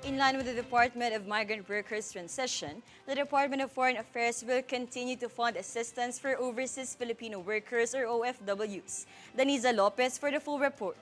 In line with the Department of Migrant Workers transition, the Department of Foreign Affairs will continue to fund assistance for overseas Filipino workers or OFWs. Daniza Lopez for the full report.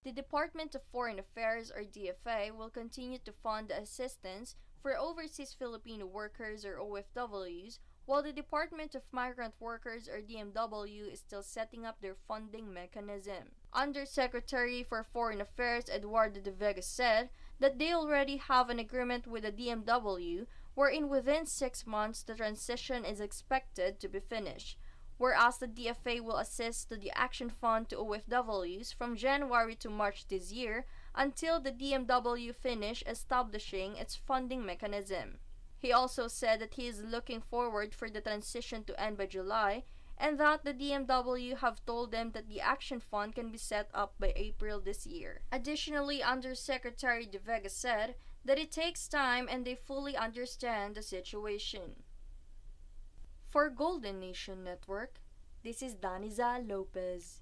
The Department of Foreign Affairs or DFA will continue to fund the assistance for overseas Filipino workers or OFWs, while the Department of Migrant Workers or DMW is still setting up their funding mechanism. Undersecretary for Foreign Affairs Eduardo De Vega said that they already have an agreement with the DMW wherein within 6 months the transition is expected to be finished, whereas the DFA will assist to the Action Fund to OFWs from January to March this year until the DMW finish establishing its funding mechanism. He also said that he is looking forward for the transition to end by July and that the DMW have told them that the Action Fund can be set up by April this year. Additionally, Undersecretary De Vega said that it takes time and they fully understand the situation. For Golden Nation Network, this is Daniza Lopez.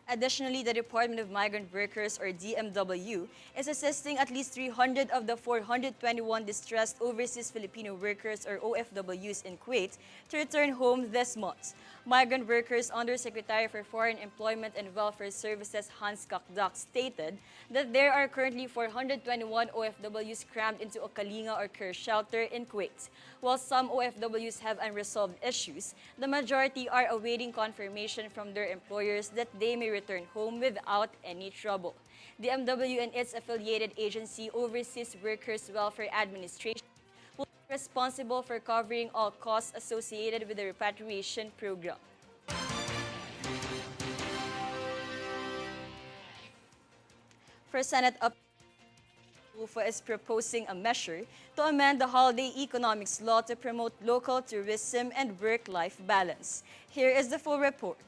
Additionally, the Department of Migrant Workers or DMW is assisting at least 300 of the 421 distressed overseas Filipino workers or OFWs in Kuwait to return home this month. Migrant Workers Undersecretary for Foreign Employment and Welfare Services Hans Kakdak stated that there are currently 421 OFWs crammed into a Kalinga or care shelter in Kuwait. While some OFWs have unresolved issues, the majority are awaiting confirmation from their employers that they may return home without any trouble. The MW and its affiliated agency, Overseas Workers Welfare Administration, will be responsible for covering all costs associated with the repatriation program. For Senate update, UFA is proposing a measure to amend the holiday economics law to promote local tourism and work-life balance. Here is the full report.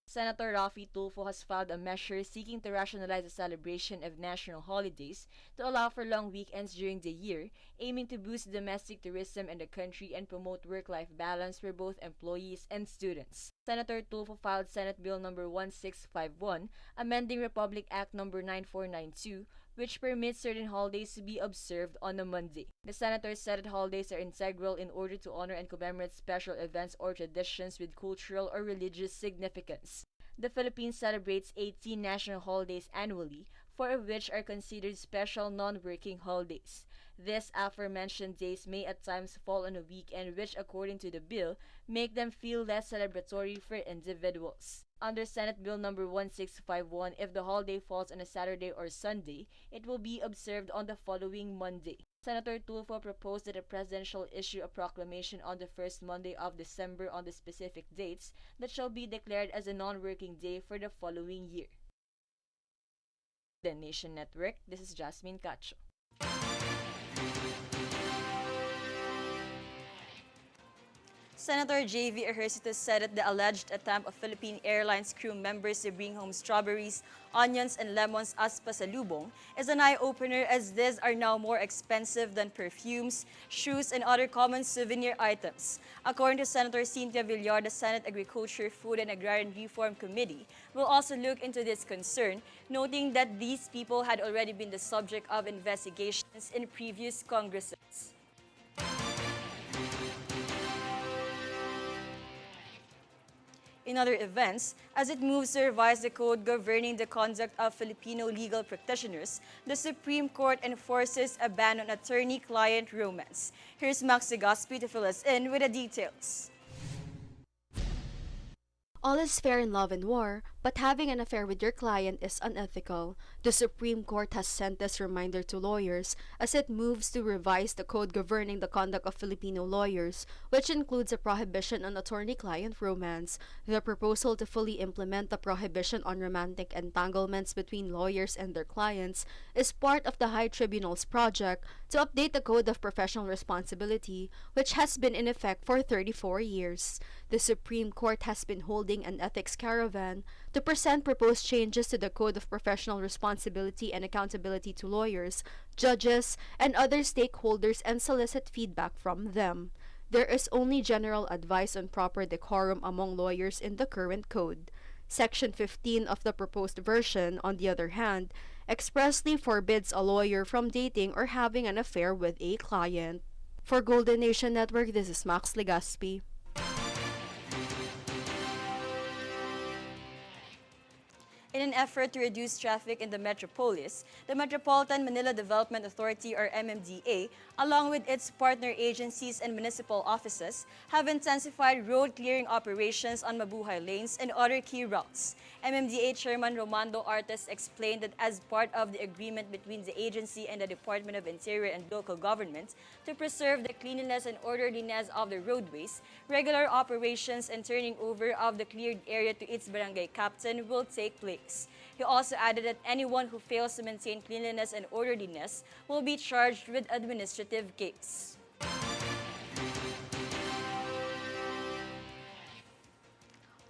Senator Rafi Tulfo has filed a measure seeking to rationalize the celebration of national holidays to allow for long weekends during the year, aiming to boost domestic tourism in the country and promote work-life balance for both employees and students. Senator Tulfo filed Senate Bill No. 1651, amending Republic Act No. 9492, which permits certain holidays to be observed on a Monday. The senator said that holidays are integral in order to honor and commemorate special events or traditions with cultural or religious significance. The Philippines celebrates 18 national holidays annually, 4 of which are considered special non-working holidays. These aforementioned days may at times fall on a weekend, which according to the bill, make them feel less celebratory for individuals. Under Senate Bill No. 1651, if the holiday falls on a Saturday or Sunday, it will be observed on the following Monday. Senator Tulfo proposed that the President shall issue a proclamation on the first Monday of December on the specific dates that shall be declared as a non-working day for the following year. The Nation Network, this is Jasmine Cacho. Senator J.V. Ejercito said that the alleged attempt of Philippine Airlines crew members to bring home strawberries, onions, and lemons as pasalubong is an eye-opener as these are now more expensive than perfumes, shoes, and other common souvenir items. According to Senator Cynthia Villar, the Senate Agriculture, Food, and Agrarian Reform Committee will also look into this concern, noting that these people had already been the subject of investigations in previous Congresses. In other events, as it moves to revise the code governing the conduct of Filipino legal practitioners, the Supreme Court enforces a ban on attorney-client romance. Here's Max Legaspi to fill us in with the details. All is fair in love and war, but having an affair with your client is unethical. The Supreme Court has sent this reminder to lawyers as it moves to revise the code governing the conduct of Filipino lawyers, which includes a prohibition on attorney-client romance. The proposal to fully implement the prohibition on romantic entanglements between lawyers and their clients is part of the High Tribunal's project to update the Code of Professional Responsibility, which has been in effect for 34 years. The Supreme Court has been holding an ethics caravan to present proposed changes to the Code of Professional Responsibility and Accountability to lawyers, judges, and other stakeholders and solicit feedback from them. There is only general advice on proper decorum among lawyers in the current code. Section 15 of the proposed version, on the other hand, expressly forbids a lawyer from dating or having an affair with a client. For Golden Nation Network, this is Max Legaspi. In an effort to reduce traffic in the metropolis, the Metropolitan Manila Development Authority or MMDA, along with its partner agencies and municipal offices, have intensified road clearing operations on Mabuhay lanes and other key routes. MMDA Chairman Romando Artes explained that as part of the agreement between the agency and the Department of Interior and Local Government to preserve the cleanliness and orderliness of the roadways, regular operations and turning over of the cleared area to its barangay captain will take place. He also added that anyone who fails to maintain cleanliness and orderliness will be charged with administrative case.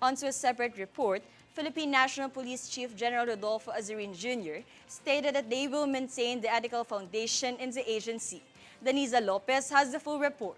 On to a separate report, Philippine National Police Chief General Rodolfo Azurin Jr. stated that they will maintain the ethical foundation in the agency. Deniza Lopez has the full report.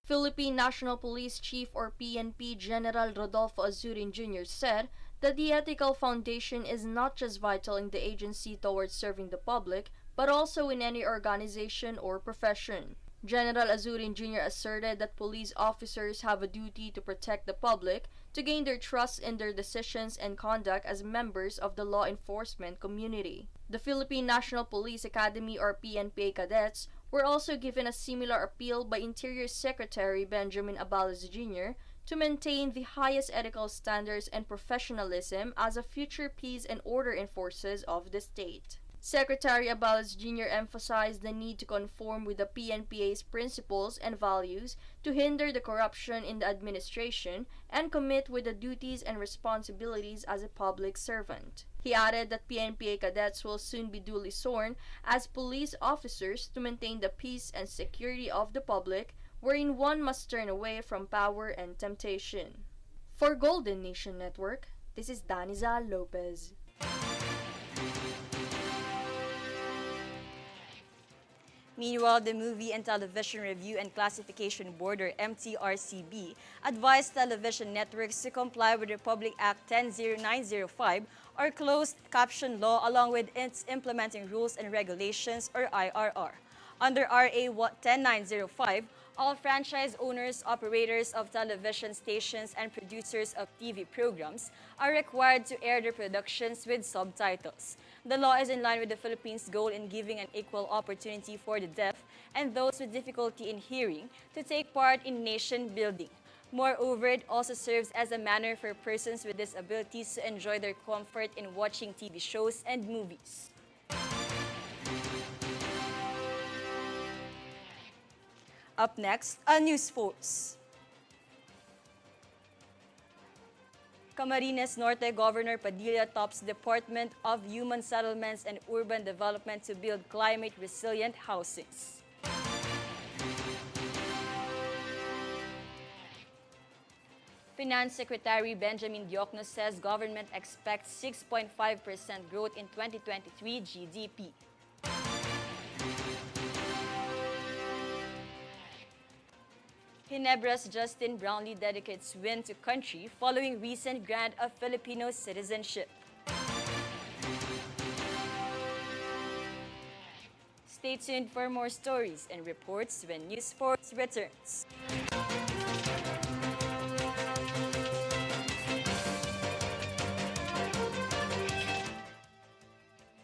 Philippine National Police Chief or PNP General Rodolfo Azurin Jr. said that the ethical foundation is not just vital in the agency towards serving the public, but also in any organization or profession. General Azurin Jr. asserted that police officers have a duty to protect the public to gain their trust in their decisions and conduct as members of the law enforcement community. The Philippine National Police Academy or PNPA cadets were also given a similar appeal by Interior Secretary Benjamin Abalos Jr. to maintain the highest ethical standards and professionalism as a future peace and order enforcers of the state. Secretary Abalos Jr. emphasized the need to conform with the PNPA's principles and values to hinder the corruption in the administration and commit with the duties and responsibilities as a public servant. He added that PNPA cadets will soon be duly sworn as police officers to maintain the peace and security of the public, wherein one must turn away from power and temptation. For Golden Nation Network, this is Daniza Lopez. Meanwhile, the Movie and Television Review and Classification Board, or MTRCB, advised television networks to comply with Republic Act 100905, or Closed Caption Law, along with its implementing rules and regulations, or IRR. Under RA 10905, all franchise owners, operators of television stations, and producers of TV programs are required to air their productions with subtitles. The law is in line with the Philippines' goal in giving an equal opportunity for the deaf and those with difficulty in hearing to take part in nation building. Moreover, it also serves as a manner for persons with disabilities to enjoy their comfort in watching TV shows and movies. Up next, a news force. Camarines Norte Governor Padilla tops Department of Human Settlements and Urban Development to build climate-resilient housings. Finance Secretary Benjamin Diokno says government expects 6.5% growth in 2023 GDP. Ginebra's Justin Brownlee dedicates win to country following recent grant of Filipino citizenship. Stay tuned for more stories and reports when News Force returns.